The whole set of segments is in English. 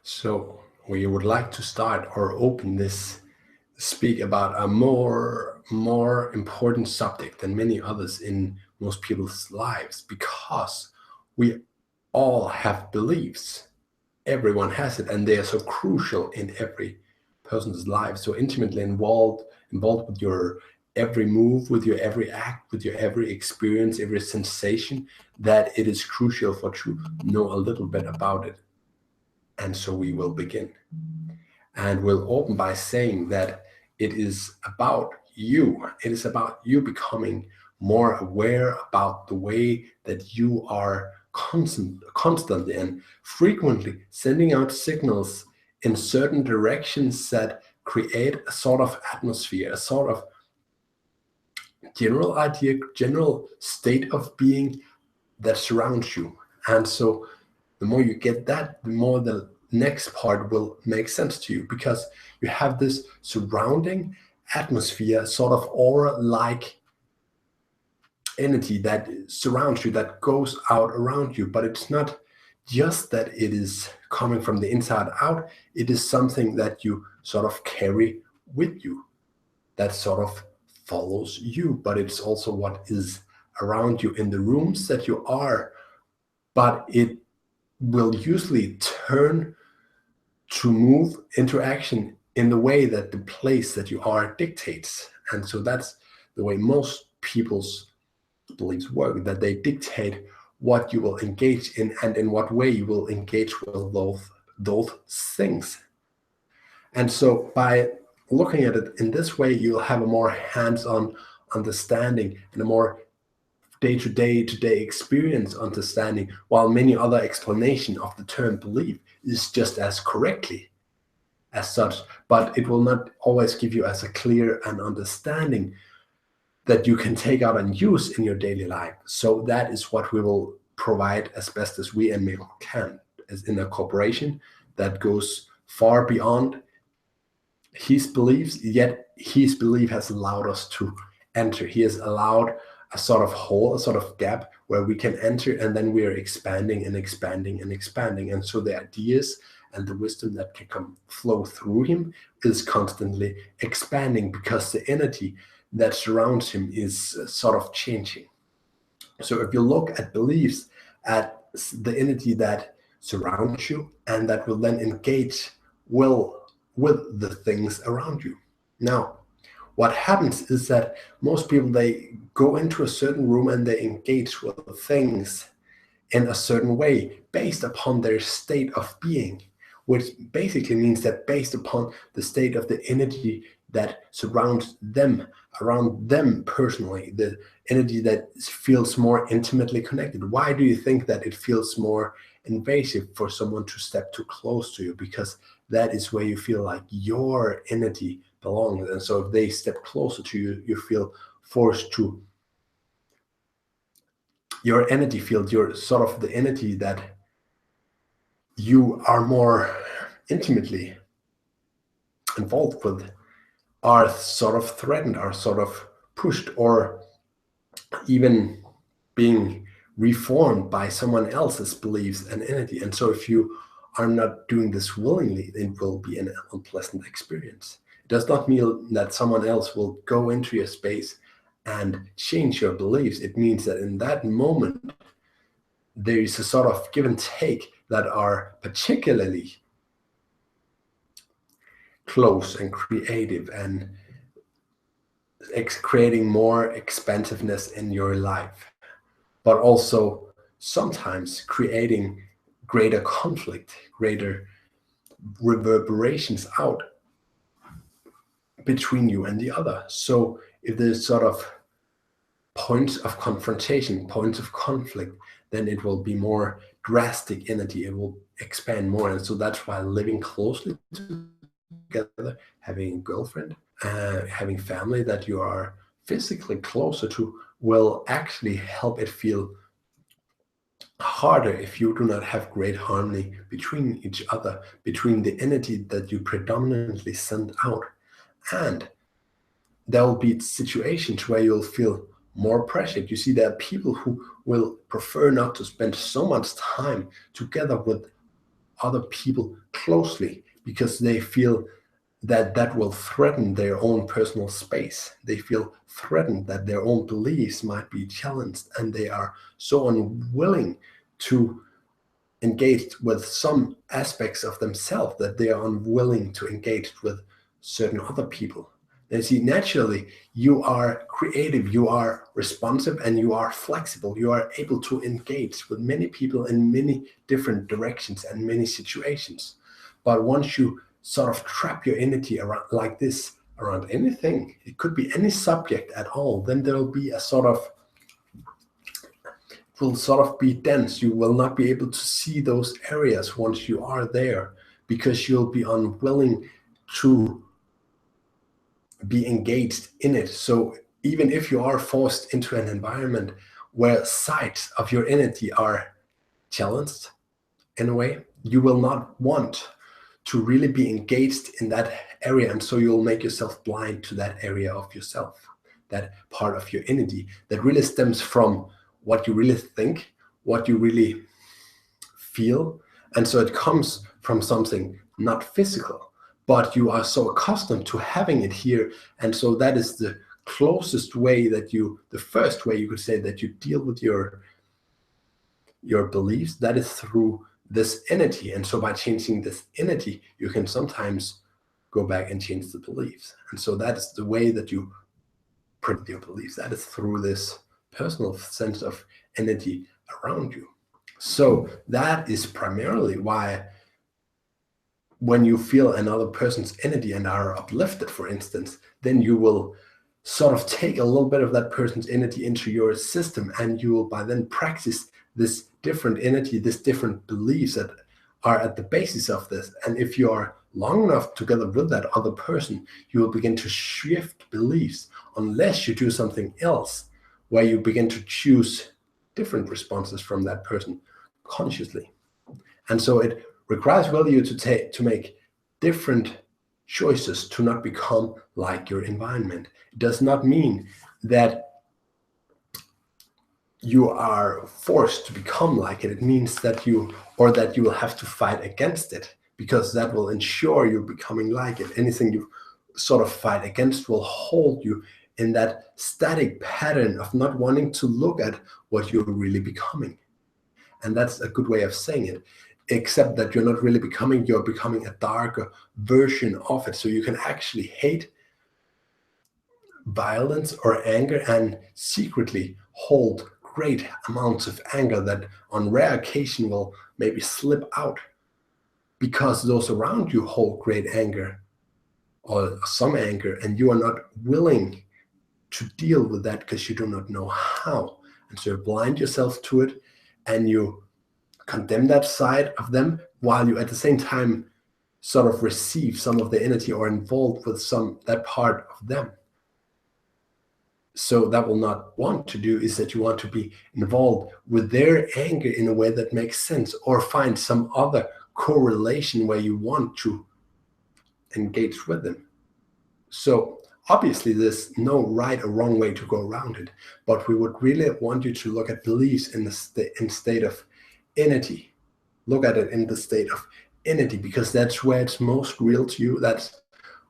So we would like to start or open this, speak about a more important subject than many others in most people's lives, because we all have beliefs. Everyone has it, and they are so crucial in every person's life, so intimately involved with your every move, with your every act, with your every experience, every sensation, that it is crucial for to know a little bit about it. And so we will begin. And we'll open by saying that it is about you. It is about you becoming more aware about the way that you are constantly and frequently sending out signals in certain directions that create a sort of atmosphere, a sort of general idea, general state of being that surrounds you. And so the more you get that, the more the next part will make sense to you, because you have this surrounding atmosphere, sort of aura like energy that surrounds you, that goes out around you. But it's not just that it is coming from the inside out, it is something that you sort of carry with you, that sort of follows you. But it's also what is around you in the rooms that you are. But it will usually turn to move into action in the way that the place that you are dictates. And so that's the way most people's beliefs work, that they dictate what you will engage in and in what way you will engage with those things. And so by looking at it in this way, you'll have a more hands-on understanding and a more day-to-day experience understanding, while many other explanation of the term belief is just as correctly as such, but it will not always give you as a clear and understanding that you can take out and use in your daily life. So that is what we will provide as best as we and Mikkel can, as in a corporation that goes far beyond his beliefs, yet his belief has allowed us to enter. He has allowed a sort of hole, a sort of gap where we can enter, and then we are expanding and expanding and expanding. And so the ideas and the wisdom that can come flow through him is constantly expanding, because the energy that surrounds him is sort of changing. So if you look at beliefs, at the energy that surrounds you and that will then engage well with the things around you. Now, what happens is that most people, they go into a certain room and they engage with things in a certain way based upon their state of being, which basically means that based upon the state of the energy that surrounds them, around them personally, the energy that feels more intimately connected. Why do you think that it feels more invasive for someone to step too close to you? Because that is where you feel like your energy belongs. And so if they step closer to you, you feel forced to, your energy field, your sort of the energy that you are more intimately involved with, are sort of threatened, are sort of pushed, or even being reformed by someone else's beliefs and energy. And so if you are not doing this willingly, it will be an unpleasant experience. It does not mean that someone else will go into your space and change your beliefs. It means that in that moment, there is a sort of give and take that are particularly close and creative, and creating more expansiveness in your life, but also sometimes creating greater conflict, greater reverberations out between you and the other. So if there's sort of points of confrontation, points of conflict, then it will be more drastic energy. It will expand more. And so that's why living closely together, having a girlfriend, having family that you are physically closer to, will actually help it feel harder if you do not have great harmony between each other, between the energy that you predominantly send out. And there will be situations where you'll feel more pressured. You see, there are people who will prefer not to spend so much time together with other people closely because they feel that that will threaten their own personal space. They feel threatened that their own beliefs might be challenged, and they are so unwilling to engage with some aspects of themselves that they are unwilling to engage with certain other people. And see, naturally, you are creative, you are responsive, and you are flexible. You are able to engage with many people in many different directions and many situations. But once you sort of trap your energy around like this, around anything, it could be any subject at all, then there'll be a sort of, will sort of be dense. You will not be able to see those areas once you are there because you'll be unwilling to be engaged in it. So even if you are forced into an environment where sides of your energy are challenged in a way, you will not want to really be engaged in that area. And so you'll make yourself blind to that area of yourself, that part of your energy that really stems from what you really think, what you really feel. And so it comes from something not physical, but you are so accustomed to having it here. And so that is the closest way that the first way you could say that you deal with your beliefs, that is through this energy. And so by changing this energy, you can sometimes go back and change the beliefs. And so that is the way that you print your beliefs. That is through this personal sense of energy around you. So that is primarily why when you feel another person's energy and are uplifted, for instance, then you will sort of take a little bit of that person's energy into your system, and you will by then practice this different energy, this different beliefs that are at the basis of this. And if you are long enough together with that other person, you will begin to shift beliefs unless you do something else where you begin to choose different responses from that person consciously. And so it requires will you to make different choices to not become like your environment. It does not mean that you are forced to become like it. It means that you will have to fight against it, because that will ensure you becoming like it. Anything you sort of fight against will hold you in that static pattern of not wanting to look at what you're really becoming. And that's a good way of saying it, except that you're not really becoming, you're becoming a darker version of it. So you can actually hate violence or anger and secretly hold great amounts of anger that on rare occasion will maybe slip out because those around you hold great anger or some anger, and you are not willing to deal with that because you do not know how. And so you blind yourself to it and you condemn that side of them while you at the same time sort of receive some of the energy or involved with that part of them. So that will not want to do is that you want to be involved with their anger in a way that makes sense, or find some other correlation where you want to engage with them. So obviously there's no right or wrong way to go around it, but we would really want you to look at beliefs in the state of energy. Look at it in the state of energy, because that's where it's most real to you. That's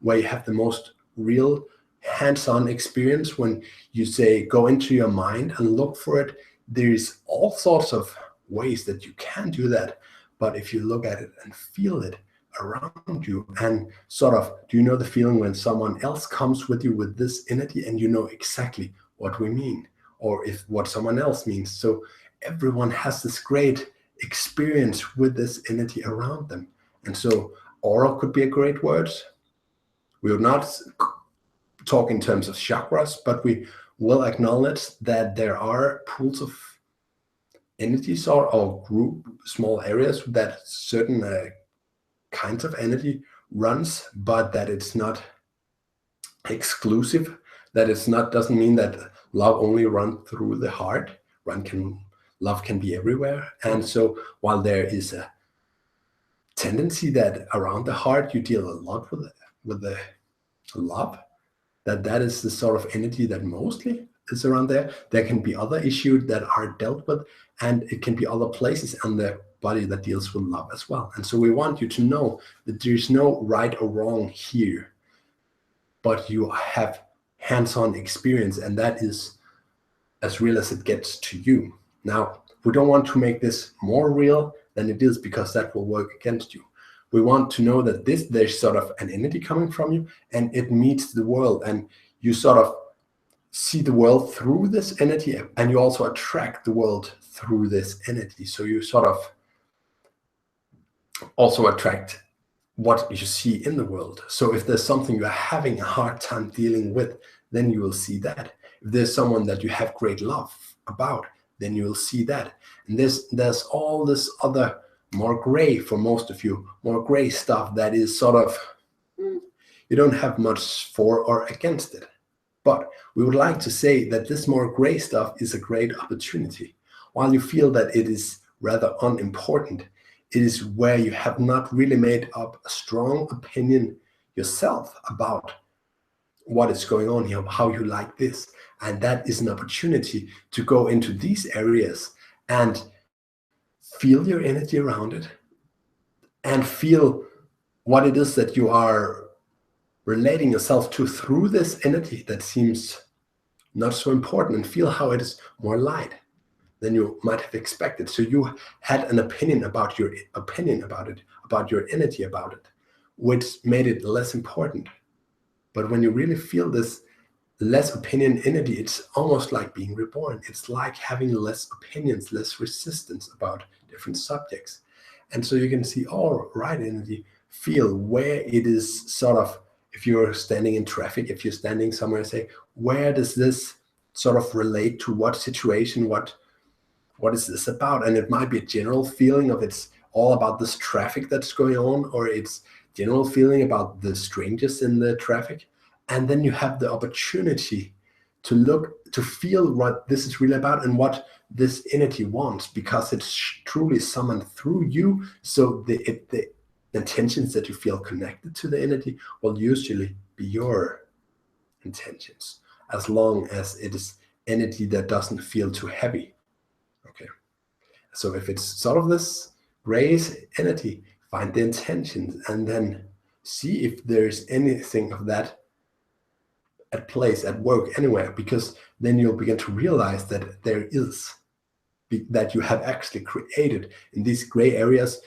where you have the most real hands-on experience. When you say go into your mind and look for it, there's all sorts of ways that you can do that. But if you look at it and feel it around you, and sort of, do you know the feeling when someone else comes with you with this energy and you know exactly what we mean, or if what someone else means? So everyone has this great experience with this energy around them. And so aura could be a great word. We will not talk in terms of chakras, but we will acknowledge that there are pools of energies or group small areas that certain kinds of energy runs, but that it's not exclusive, that it's not, doesn't mean that love only runs through the heart. Love can be everywhere. And so while there is a tendency that around the heart you deal a lot with the love, that is the sort of energy that mostly is around there. There can be other issues that are dealt with, and it can be other places on the body that deals with love as well. And so we want you to know that there's no right or wrong here, but you have hands-on experience, and that is as real as it gets to you. Now, we don't want to make this more real than it is, because that will work against you. We want to know that there's sort of an energy coming from you, and it meets the world, and you sort of see the world through this energy, and you also attract the world through this energy. So you sort of also attract what you see in the world. So if there's something you're having a hard time dealing with, then you will see that. If there's someone that you have great love about, then you will see that. And there's all this other more gray, for most of you, more gray stuff that is sort of, you don't have much for or against it. But we would like to say that this more gray stuff is a great opportunity. While you feel that it is rather unimportant, it is where you have not really made up a strong opinion yourself about what is going on here, how you like this. And that is an opportunity to go into these areas and feel your energy around it, and feel what it is that you are relating yourself to through this energy that seems not so important, and feel how it is more light than you might have expected. So you had an opinion about your opinion about it, about your energy about it, which made it less important. But when you really feel this less opinion energy, it's almost like being reborn. It's like having less opinions, less resistance about different subjects. And so you can see all right energy, feel where it is sort of, if you're standing in traffic, if you're standing somewhere, say, where does this sort of relate to what situation, what is this about? And it might be a general feeling of it's all about this traffic that's going on, or it's general feeling about the strangers in the traffic. And then you have the opportunity to look, to feel what this is really about and what this energy wants, because it's truly summoned through you. So the intentions that you feel connected to the energy will usually be your intentions, as long as it is energy that doesn't feel too heavy. Okay. So if it's sort of this grace energy, find the intentions and then see if there's anything of that at place, at work, anywhere, because then you'll begin to realize that there is, that you have actually created in these gray areas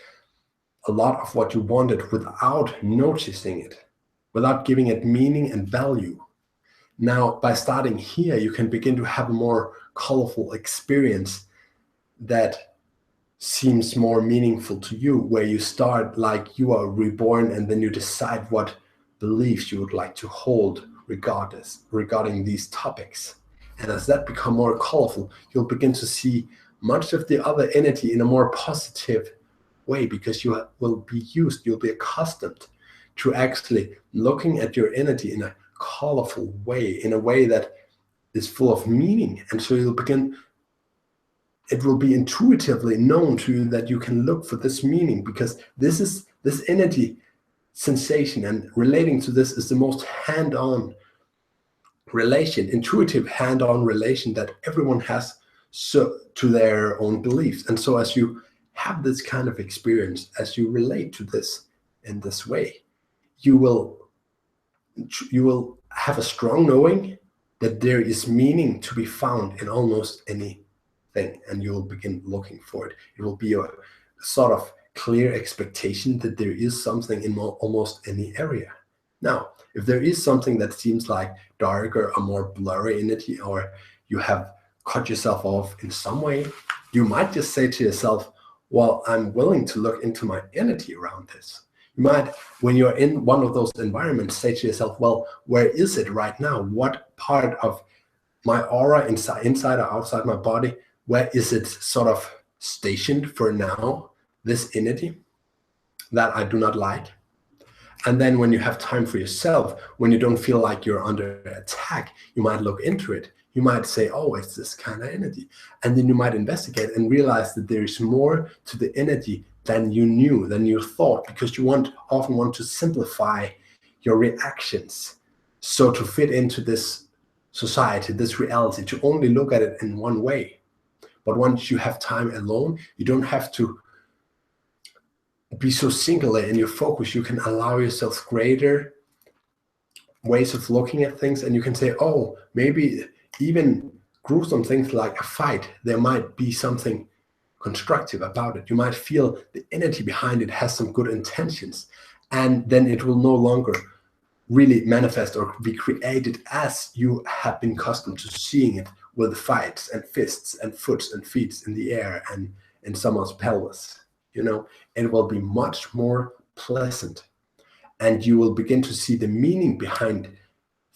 a lot of what you wanted without noticing it, without giving it meaning and value. Now, by starting here, you can begin to have a more colorful experience that seems more meaningful to you, where you start like you are reborn, and then you decide what beliefs you would like to hold regarding these topics. And as that become more colorful, you'll begin to see much of the other energy in a more positive way, because you will be used, you'll be accustomed to actually looking at your energy in a colorful way, in a way that is full of meaning. And so you'll begin, it will be intuitively known to you that you can look for this meaning, because this energy sensation and relating to this is the most hand-on relation, intuitive hand-on relation that everyone has so to their own beliefs. And so as you have this kind of experience, as you relate to this in this way, you will have a strong knowing that there is meaning to be found in almost anything, and you will begin looking for it. It will be a sort of clear expectation that there is something in almost any area. Now, if there is something that seems like darker or more blurry energy, or you have cut yourself off in some way, you might just say to yourself, well, I'm willing to look into my energy around this. You might, when you're in one of those environments, say to yourself, well, where is it right now? What part of my aura, inside or outside my body, where is it sort of stationed for now, this energy that I do not like? And then when you have time for yourself, when you don't feel like you're under attack, you might look into it. You might say, oh, it's this kind of energy. And then you might investigate and realize that there is more to the energy than you knew, than you thought, because you often want to simplify your reactions. So to fit into this society, this reality, to only look at it in one way. But once you have time alone, you don't have to be so singular in your focus. You can allow yourself greater ways of looking at things, and you can say, oh, maybe even gruesome things like a fight, there might be something constructive about it. You might feel the energy behind it has some good intentions, and then it will no longer really manifest or be created as you have been accustomed to seeing it, with fights and fists and foots and feet in the air and in someone's pelvis. It will be much more pleasant, and you will begin to see the meaning behind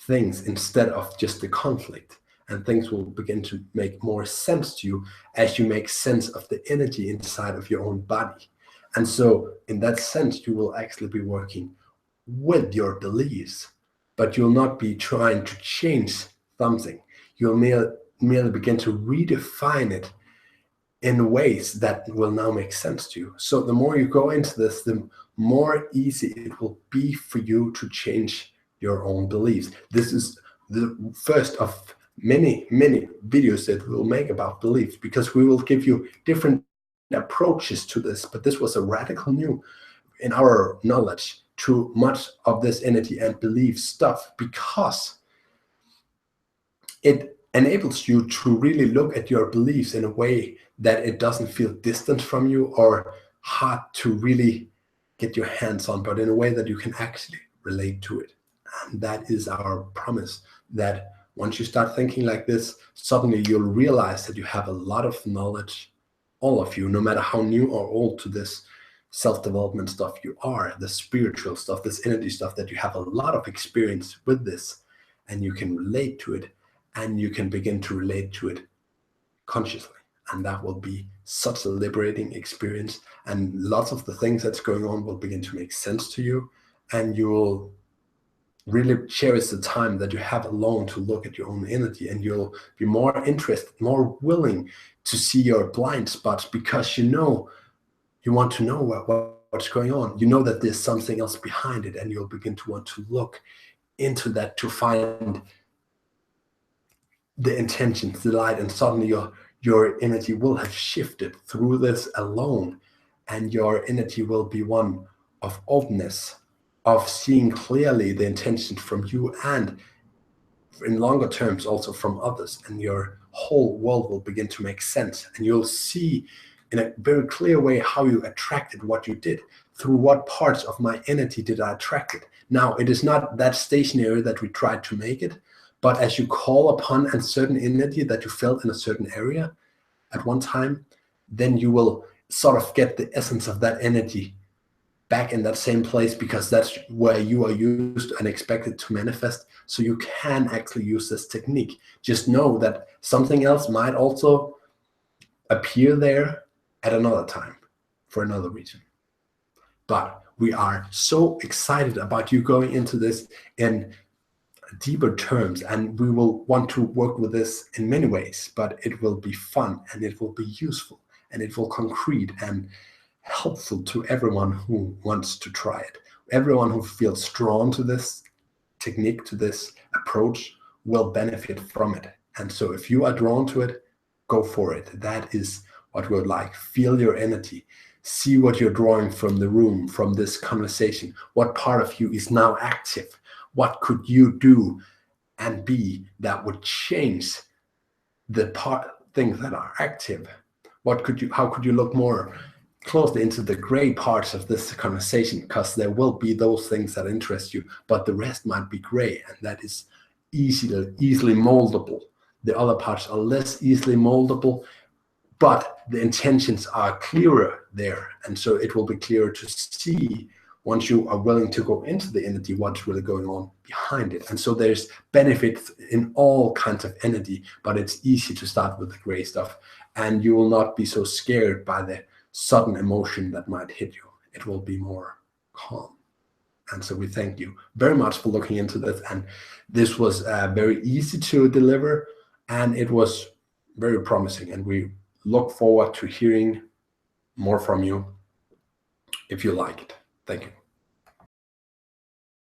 things instead of just the conflict, and things will begin to make more sense to you as you make sense of the energy inside of your own body. And so in that sense, you will actually be working with your beliefs, but you'll not be trying to change something. You'll merely begin to redefine it in ways that will now make sense to you. So the more you go into this, the more easy it will be for you to change your own beliefs. This is the first of many, many videos that we'll make about beliefs, because we will give you different approaches to this. But this was a radical new in our knowledge to much of this energy and belief stuff, because it enables you to really look at your beliefs in a way that it doesn't feel distant from you or hard to really get your hands on, but in a way that you can actually relate to it. And that is our promise, that once you start thinking like this, suddenly you'll realize that you have a lot of knowledge, all of you, no matter how new or old to this self-development stuff you are, the spiritual stuff, this energy stuff, that you have a lot of experience with this, and you can relate to it, and you can begin to relate to it consciously. And that will be such a liberating experience, and lots of the things that's going on will begin to make sense to you, and you will really cherish the time that you have alone to look at your own energy, and you'll be more interested, more willing to see your blind spots, because you want to know what's going on. You know that there's something else behind it, and you'll begin to want to look into that to find the intentions, the light, and suddenly your energy will have shifted through this alone, and your energy will be one of openness, of seeing clearly the intentions from you, and in longer terms also from others, and your whole world will begin to make sense, and you'll see in a very clear way how you attracted what you did. Through what parts of my energy did I attract it? Now, it is not that stationary that we tried to make it, but as you call upon a certain energy that you felt in a certain area at one time, then you will sort of get the essence of that energy back in that same place, because that's where you are used and expected to manifest. So you can actually use this technique. Just know that something else might also appear there at another time for another reason. But we are so excited about you going into this in deeper terms, and we will want to work with this in many ways, but it will be fun, and it will be useful, and it will concrete and helpful to everyone who wants to try it. Everyone who feels drawn to this technique, to this approach, will benefit from it. And so if you are drawn to it, go for it. That is what we would like. Feel your energy. See what you're drawing from the room, from this conversation. What part of you is now active? What could you do and be that would change the things that are active? How could you look more closely into the gray parts of this conversation? Because there will be those things that interest you, but the rest might be gray, and that is easily moldable. The other parts are less easily moldable, but the intentions are clearer there, and so it will be clearer to see, once you are willing to go into the energy, what's really going on behind it. And so there's benefits in all kinds of energy, but it's easy to start with the gray stuff, and you will not be so scared by the sudden emotion that might hit you. It will be more calm. And so we thank you very much for looking into this. And this was very easy to deliver, and it was very promising. And we look forward to hearing more from you if you like it. Thank you.